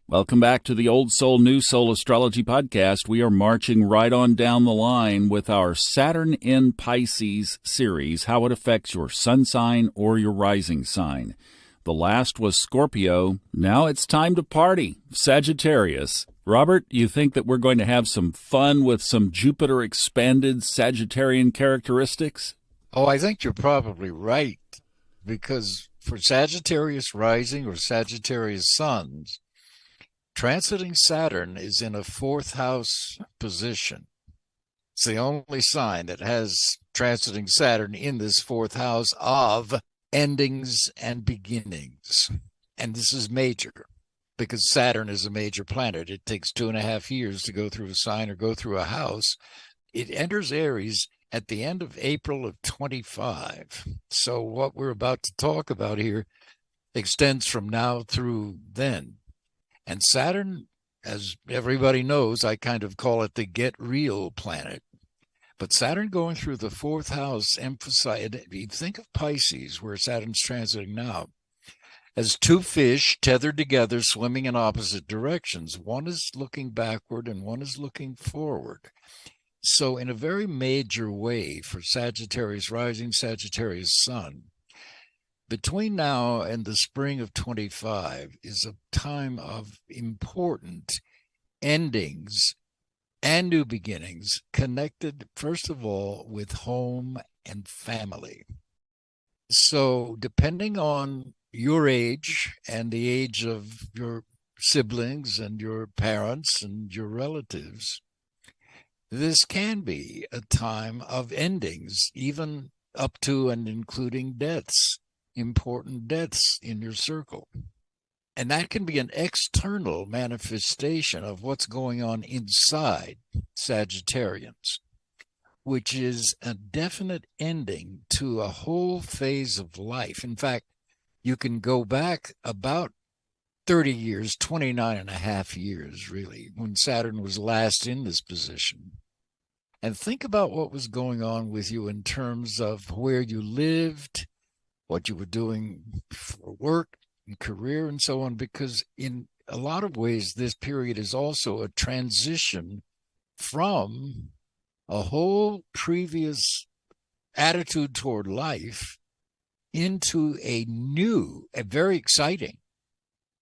Welcome back to the Old Soul, New Soul Astrology Podcast. We are marching right on down the line with our Saturn in Pisces series, how it affects your sun sign or your rising sign. The last was Scorpio. Now it's time to party, Sagittarius. Robert, you think that we're going to have some fun with some Jupiter expanded Sagittarian characteristics? Oh, I think you're probably right, because for Sagittarius rising or Sagittarius suns, transiting Saturn is in a fourth house position. It's the only sign that has transiting Saturn in this fourth house of endings and beginnings. And this is major because Saturn is a major planet. It takes 2.5 years to go through a sign or go through a house. It enters Aries at the end of April of 25. So what we're about to talk about here extends from now through then. And Saturn, as everybody knows, I kind of call it the get real planet. But Saturn going through the fourth house emphasized, you think of Pisces, where Saturn's transiting now, as two fish tethered together, swimming in opposite directions. One is looking backward and one is looking forward. So in a very major way for Sagittarius rising, Sagittarius sun, between now and the spring of 25 is a time of important endings and new beginnings connected, first of all, with home and family. So depending on your age and the age of your siblings and your parents and your relatives, this can be a time of endings, even up to and including deaths, important deaths in your circle. And that can be an external manifestation of what's going on inside Sagittarians, which is a definite ending to a whole phase of life. In fact, you can go back about 30 years, 29.5 years, really, when Saturn was last in this position. And think about what was going on with you in terms of where you lived, what you were doing for work and career and so on, because in a lot of ways, this period is also a transition from a whole previous attitude toward life into a new, a very exciting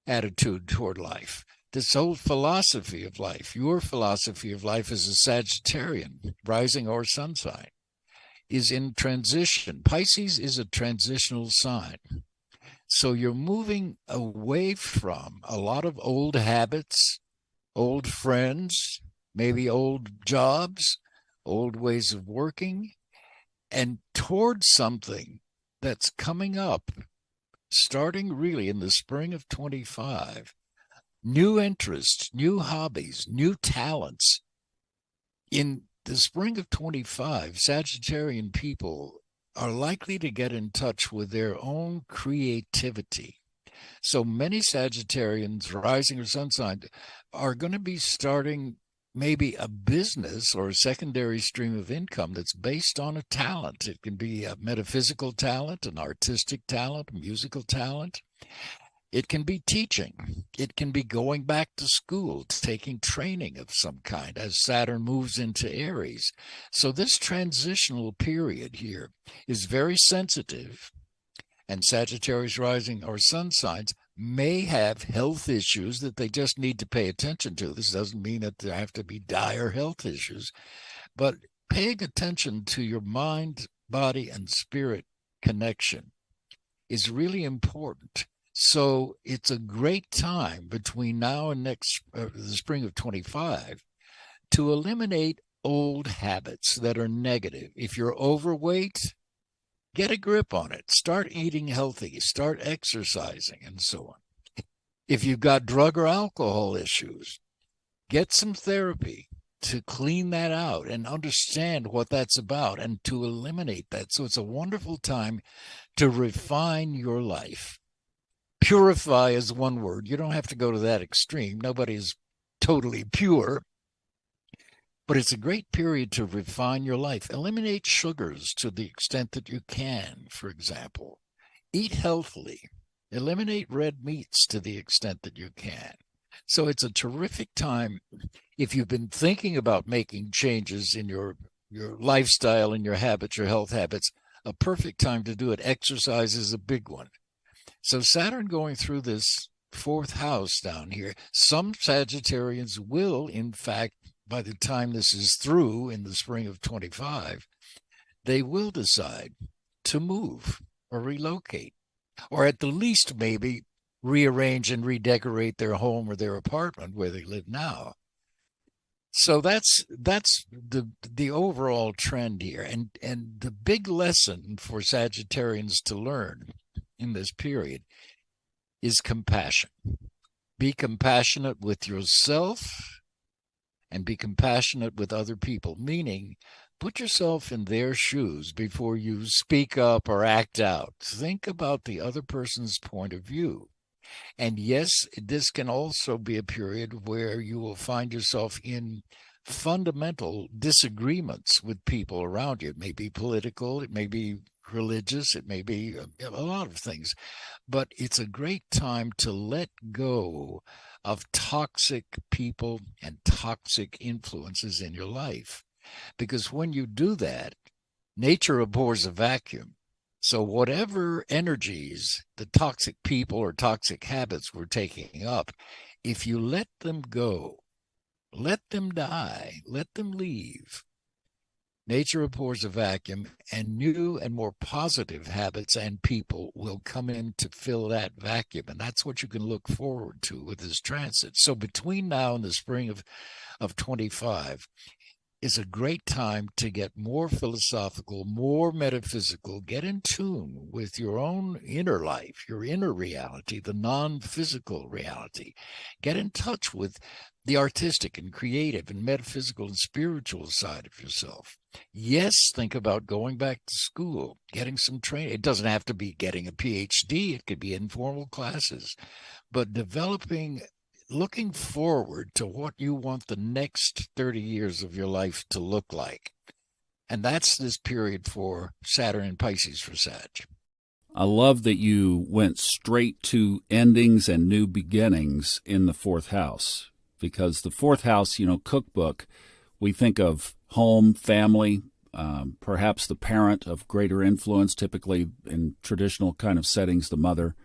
attitude toward life. This whole philosophy of life, your philosophy of life as a Sagittarian, rising or sun sign, is in transition. Pisces is a transitional sign. So you're moving away from a lot of old habits, old friends, maybe old jobs, old ways of working, and towards something that's coming up, starting really in the spring of 25, new interests, new hobbies, new talents. In the spring of 25, Sagittarian people are likely to get in touch with their own creativity. So many Sagittarians, rising or sun sign, are going to be starting maybe a business or a secondary stream of income that's based on a talent. It can be a metaphysical talent, an artistic talent, a musical talent. It can be teaching. It can be going back to school, taking training of some kind as Saturn moves into Aries. So this transitional period here is very sensitive, and Sagittarius rising or sun signs may have health issues that they just need to pay attention to. This doesn't mean that there have to be dire health issues, but paying attention to your mind, body, and spirit connection is really important. So it's a great time between now and the spring of 25 to eliminate old habits that are negative. If you're overweight, get a grip on it. Start eating healthy, start exercising, and so on. If you've got drug or alcohol issues, get some therapy to clean that out and understand what that's about and to eliminate that. So it's a wonderful time to refine your life. Purify is one word. You don't have to go to that extreme. Nobody's totally pure. But it's a great period to refine your life. Eliminate sugars to the extent that you can, for example. Eat healthily. Eliminate red meats to the extent that you can. So it's a terrific time if you've been thinking about making changes in your lifestyle and your habits, your health habits. A perfect time to do it. Exercise is a big one. So Saturn going through this fourth house down here, some Sagittarians will, in fact, by the time this is through in the spring of 25, they will decide to move or relocate, or at the least maybe rearrange and redecorate their home or their apartment where they live now. So that's the overall trend here, and the big lesson for Sagittarians to learn in this period is compassion. Be compassionate with yourself and be compassionate with other people, meaning put yourself in their shoes before you speak up or act out. Think about the other person's point of view. And yes, this can also be a period where you will find yourself in fundamental disagreements with people around you. It may be political, it may be religious, it may be a lot of things. But it's a great time to let go of toxic people and toxic influences in your life. Because when you do that, nature abhors a vacuum. So whatever energies the toxic people or toxic habits were taking up, if you let them go, let them die, let them leave, nature abhors a vacuum, and new and more positive habits and people will come in to fill that vacuum. And that's what you can look forward to with this transit. So between now and the spring of 25, is a great time to get more philosophical, more metaphysical, get in tune with your own inner life, your inner reality, the non-physical reality. Get in touch with the artistic and creative and metaphysical and spiritual side of yourself. Yes, think about going back to school, getting some training. It doesn't have to be getting a PhD. It could be informal classes, but looking forward to what you want the next 30 years of your life to look like. And that's this period for Saturn and Pisces for Sag. I love that you went straight to endings and new beginnings in the fourth house, because the fourth house, cookbook, we think of home, family, perhaps the parent of greater influence, typically in traditional kind of settings, the mother.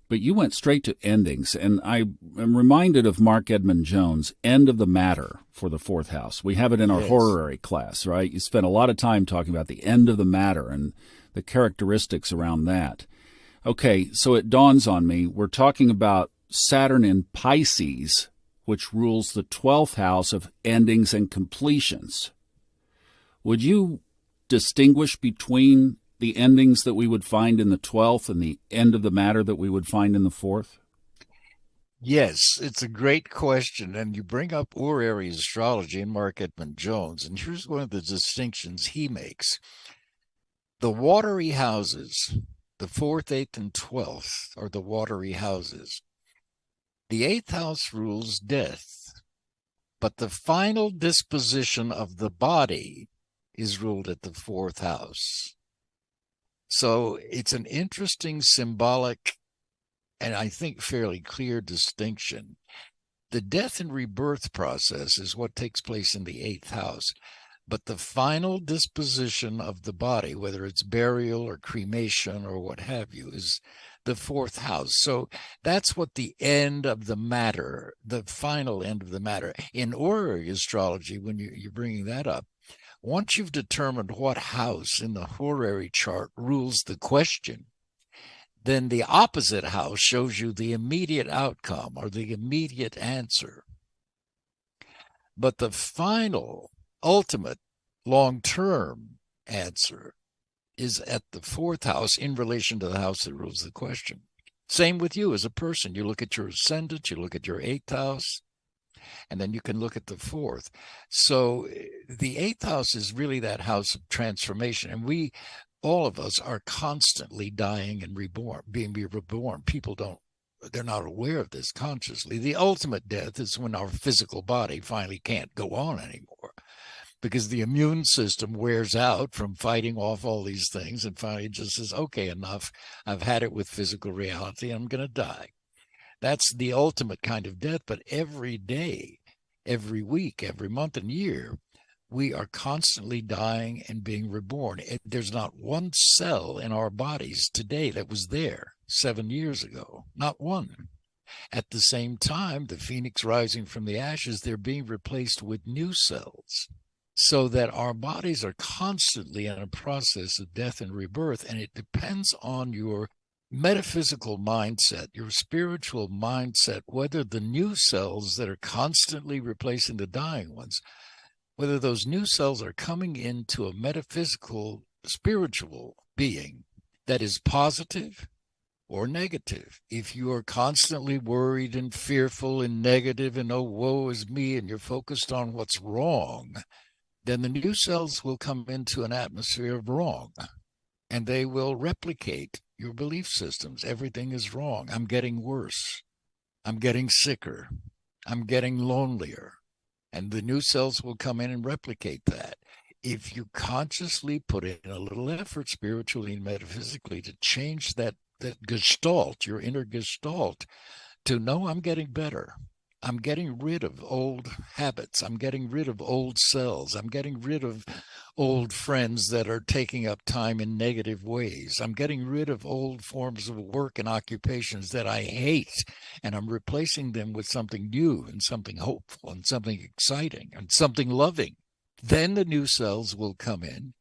But you went straight to endings, and I am reminded of Mark Edmund Jones' End of the Matter for the fourth house. We have it in our horary class, right? You spent a lot of time talking about the end of the matter and the characteristics around that. Okay, so it dawns on me, we're talking about Saturn in Pisces, which rules the 12th house of endings and completions. Would you distinguish between the endings that we would find in the 12th and the end of the matter that we would find in the 4th? Yes, it's a great question. And you bring up horary astrology and Mark Edmund Jones. And here's one of the distinctions he makes. The watery houses, the 4th, 8th, and 12th are the watery houses. The 8th house rules death, but the final disposition of the body is ruled at the 4th house. So it's an interesting symbolic and I think fairly clear distinction. The death and rebirth process is what takes place in the 8th house, but the final disposition of the body, whether it's burial or cremation or what have you, is the 4th house. So that's what the end of the matter, the final end of the matter. In horary astrology, when you're bringing that up, once you've determined what house in the horary chart rules the question, then the opposite house shows you the immediate outcome or the immediate answer. But the final, ultimate, long-term answer is at the 4th house in relation to the house that rules the question. Same with you as a person. You look at your ascendant, you look at your 8th house, and then you can look at the 4th. So the 8th house is really that house of transformation. And all of us are constantly dying and being reborn. People they're not aware of this consciously. The ultimate death is when our physical body finally can't go on anymore, because the immune system wears out from fighting off all these things and finally just says, okay, enough. I've had it with physical reality. I'm going to die. That's the ultimate kind of death. But every day, every week, every month and year, we are constantly dying and being reborn. There's not one cell in our bodies today that was there 7 years ago. Not one. At the same time, the phoenix rising from the ashes, they're being replaced with new cells. So that our bodies are constantly in a process of death and rebirth. And it depends on your metaphysical mindset, your spiritual mindset, whether the new cells that are constantly replacing the dying ones, whether those new cells are coming into a metaphysical, spiritual being that is positive or negative. If you are constantly worried and fearful and negative and, oh, woe is me, and you're focused on what's wrong, then the new cells will come into an atmosphere of wrong, and they will replicate your belief systems. Everything is wrong. I'm getting worse. I'm getting sicker. I'm getting lonelier. And the new cells will come in and replicate that. If you consciously put in a little effort spiritually and metaphysically to change that gestalt, your inner gestalt, to know I'm getting better. I'm getting rid of old habits. I'm getting rid of old cells. I'm getting rid of old friends that are taking up time in negative ways. I'm getting rid of old forms of work and occupations that I hate, and I'm replacing them with something new and something hopeful and something exciting and something loving. Then the new cells will come in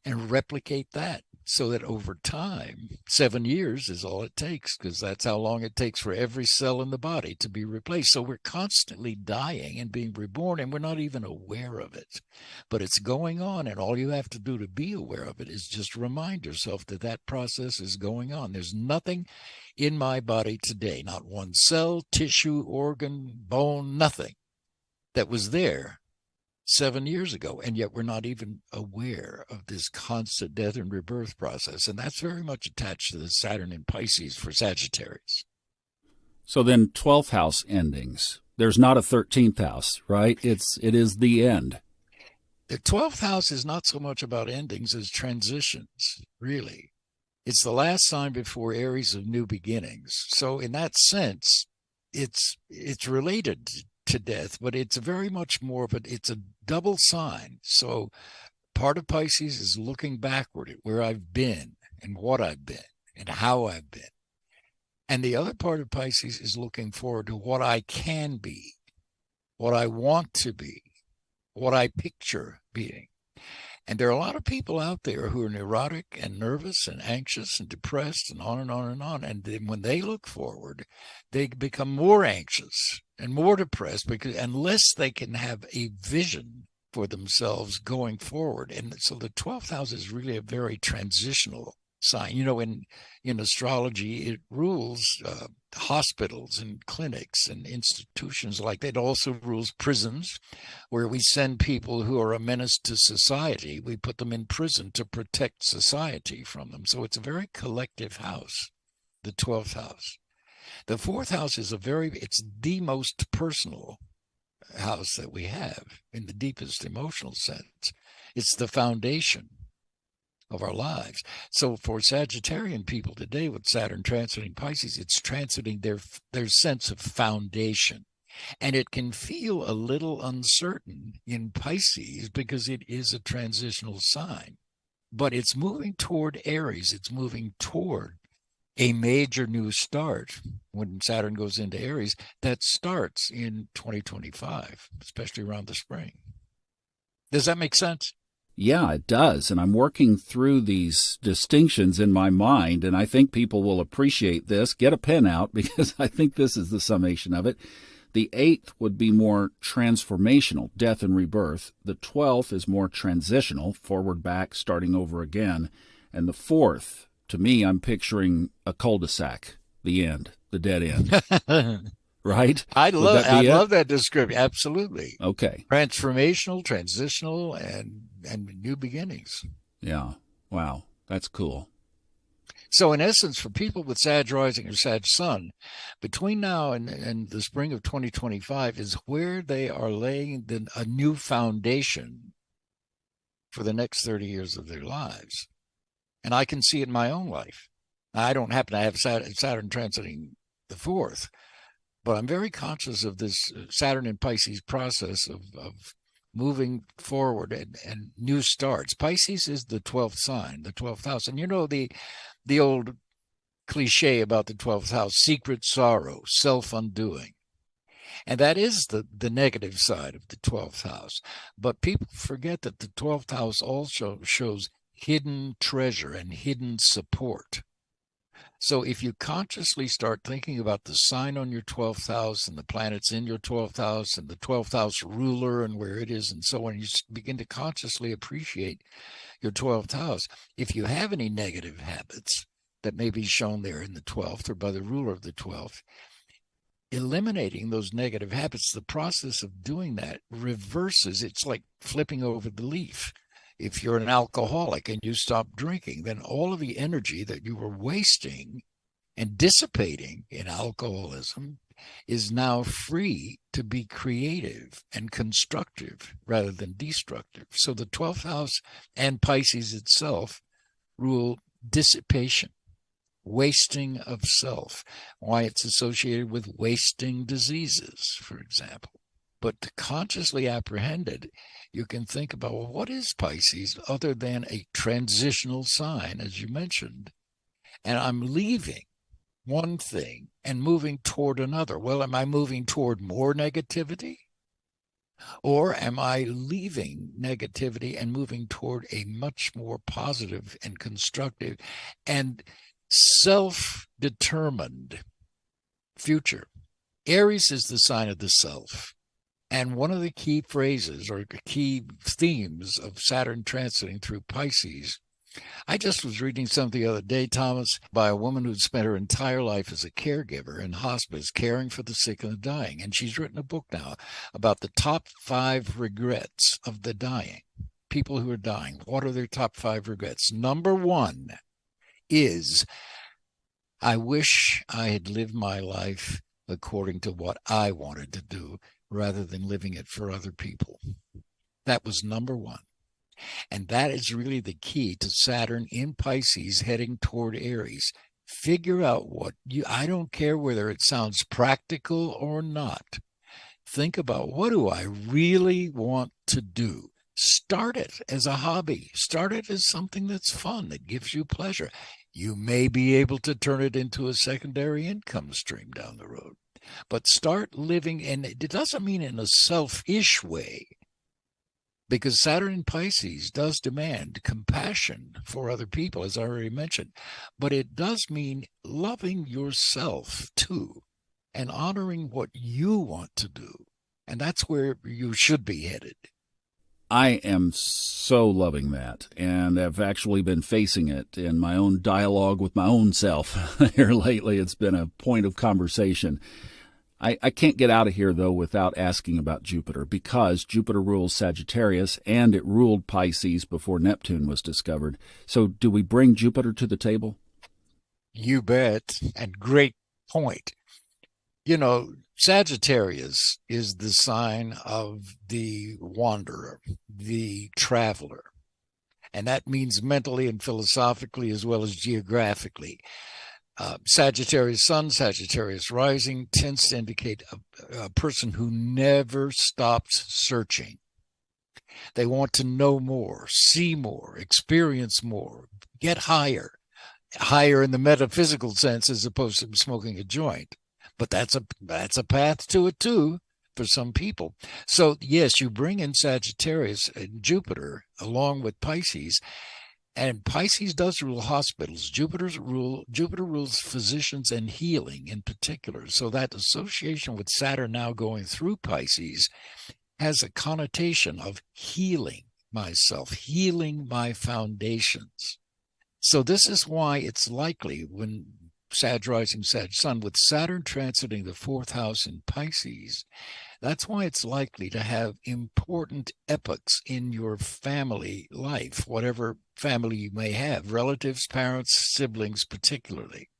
and replicate that, so that over time, 7 years is all it takes, because that's how long it takes for every cell in the body to be replaced. So we're constantly dying and being reborn, and we're not even aware of it. But it's going on, and all you have to do to be aware of it is just remind yourself that that process is going on. There's nothing in my body today, not one cell, tissue, organ, bone, nothing that was there 7 years ago, and yet we're not even aware of this constant death and rebirth process. And that's very much attached to the Saturn in Pisces for Sagittarius. So then 12th house endings. There's not a 13th house, right? It is the end. The 12th house is not so much about endings as transitions, really. It's the last sign before Aries of new beginnings. So in that sense, it's related to death, but it's very much more of it's a double sign. So part of Pisces is looking backward at where I've been and what I've been and how I've been. And the other part of Pisces is looking forward to what I can be, what I want to be, what I picture being. And there are a lot of people out there who are neurotic and nervous and anxious and depressed and on and on and on. And then when they look forward, they become more anxious and more depressed, because unless they can have a vision for themselves going forward. And so the 12th house is really a very transitional sign. You know, in astrology, it rules hospitals and clinics and institutions like that. It also rules prisons, where we send people who are a menace to society. We put them in prison to protect society from them. So it's a very collective house, the 12th house. The 4th house is it's the most personal house that we have in the deepest emotional sense. It's the foundation of our lives. So for Sagittarian people today, with Saturn transiting Pisces, it's transiting their sense of foundation. And it can feel a little uncertain in Pisces because it is a transitional sign. But it's moving toward Aries. It's moving toward a major new start when Saturn goes into Aries. That starts in 2025, especially around the spring. Does that make sense? Yeah, it does. And I'm working through these distinctions in my mind, and I think people will appreciate this. Get a pen out, because I think this is the summation of it. The 8th would be more transformational, death and rebirth. The 12th is more transitional, forward, back, starting over again. And the 4th, to me, I'm picturing a cul-de-sac, the end, the dead end. Right? I love that description. Absolutely. Okay. Transformational, transitional, and new beginnings. Yeah. Wow. That's cool. So in essence, for people with Sag rising or Sag sun, between now and the spring of 2025 is where they are laying a new foundation for the next 30 years of their lives. And I can see it in my own life. I don't happen to have Saturn transiting the 4th, But I'm very conscious of this Saturn in Pisces process of moving forward and new starts. Pisces is the 12th sign, the 12th house. And you know the old cliche about the 12th house, secret sorrow, self-undoing. And that is the negative side of the 12th house. But people forget that the 12th house also shows hidden treasure and hidden support. So if you consciously start thinking about the sign on your 12th house and the planets in your 12th house and the 12th house ruler and where it is and so on, you begin to consciously appreciate your 12th house. If you have any negative habits that may be shown there in the 12th or by the ruler of the 12th, eliminating those negative habits, the process of doing that reverses. It's like flipping over the leaf. If you're an alcoholic and you stop drinking, then all of the energy that you were wasting and dissipating in alcoholism is now free to be creative and constructive rather than destructive. So the 12th house and Pisces itself rule dissipation, wasting of self, why it's associated with wasting diseases, for example. But to consciously apprehend it, you can think about, well, what is Pisces other than a transitional sign, as you mentioned? And I'm leaving one thing and moving toward another. Well, am I moving toward more negativity? Or am I leaving negativity and moving toward a much more positive and constructive and self-determined future? Aries is the sign of the self. And one of the key phrases or key themes of Saturn transiting through Pisces, I just was reading something the other day, Thomas, by a woman who'd spent her entire life as a caregiver in hospice, caring for the sick and the dying. And she's written a book now about the top 5 regrets of the dying, people who are dying. What are their top 5 regrets? Number 1 is, I wish I had lived my life according to what I wanted to do, rather than living it for other people. That was number 1. And that is really the key to Saturn in Pisces heading toward Aries. Figure out I don't care whether it sounds practical or not. Think about, what do I really want to do? Start it as a hobby. Start it as something that's fun, that gives you pleasure. You may be able to turn it into a secondary income stream down the road. But start living, and it doesn't mean in a selfish way, because Saturn in Pisces does demand compassion for other people, as I already mentioned. But it does mean loving yourself too, and honoring what you want to do. And that's where you should be headed. I am so loving that, and have actually been facing it in my own dialogue with my own self here lately. It's been a point of conversation. I can't get out of here, though, without asking about Jupiter, because Jupiter rules Sagittarius, and it ruled Pisces before Neptune was discovered. So do we bring Jupiter to the table? You bet. And great point. You know, Sagittarius is the sign of the wanderer, the traveler. And that means mentally and philosophically as well as geographically. Sagittarius sun, Sagittarius rising tends to indicate a person who never stops searching. They want to know more, see more, experience more, get higher in the metaphysical sense as opposed to smoking a joint. But that's a path to it too for some people. So yes, you bring in Sagittarius and Jupiter along with Pisces. And Pisces does rule hospitals. Jupiter rules physicians and healing in particular. So that association with Saturn now going through Pisces has a connotation of healing myself, healing my foundations. So this is why it's likely when Sag rising, Sag sun, with Saturn transiting the 4th house in Pisces, that's why it's likely to have important epochs in your family life, whatever family you may have, relatives, parents, siblings particularly.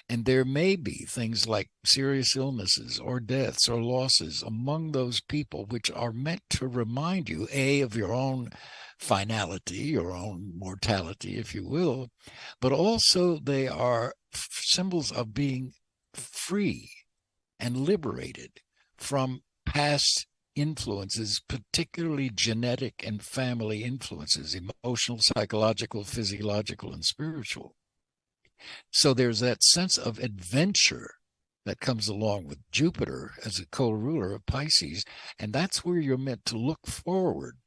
And there may be things like serious illnesses or deaths or losses among those people, which are meant to remind you, A, of your own finality, your own mortality, if you will, but also they are symbols of being free, and liberated from past influences, particularly genetic and family influences, emotional, psychological, physiological, and spiritual. So there's that sense of adventure that comes along with Jupiter as a co-ruler of Pisces, and that's where you're meant to look forward.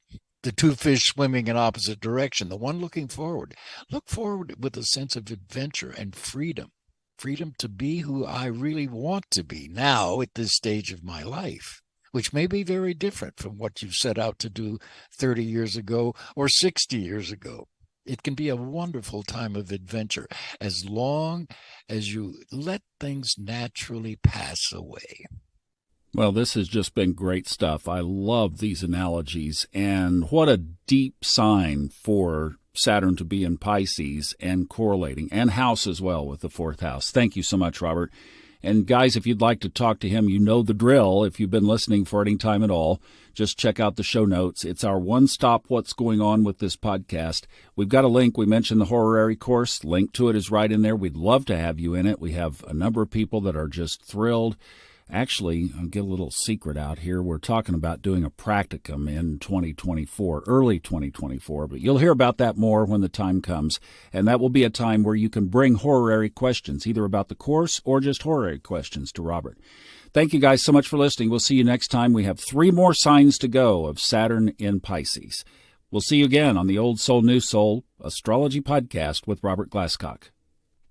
The two fish swimming in opposite direction, the one looking forward. Look forward with a sense of adventure and freedom. Freedom to be who I really want to be now at this stage of my life, which may be very different from what you set out to do 30 years ago or 60 years ago. It can be a wonderful time of adventure as long as you let things naturally pass away. Well, this has just been great stuff. I love these analogies, and what a deep sign for Saturn to be in Pisces and correlating, and house as well with the fourth house. Thank you so much, Robert. And guys, if you'd like to talk to him, you know the drill. If you've been listening for any time at all, just check out the show notes. It's our one-stop what's going on with this podcast. We've got a link. We mentioned the horary course. Link to it is right in there. We'd love to have you in it. We have a number of people that are just thrilled. Actually, I'll get a little secret out here. We're talking about doing a practicum in 2024, early 2024, but you'll hear about that more when the time comes. And that will be a time where you can bring horary questions, either about the course or just horary questions to Robert. Thank you guys so much for listening. We'll see you next time. We have 3 more signs to go of Saturn in Pisces. We'll see you again on the Old Soul, New Soul Astrology Podcast with Robert Glasscock.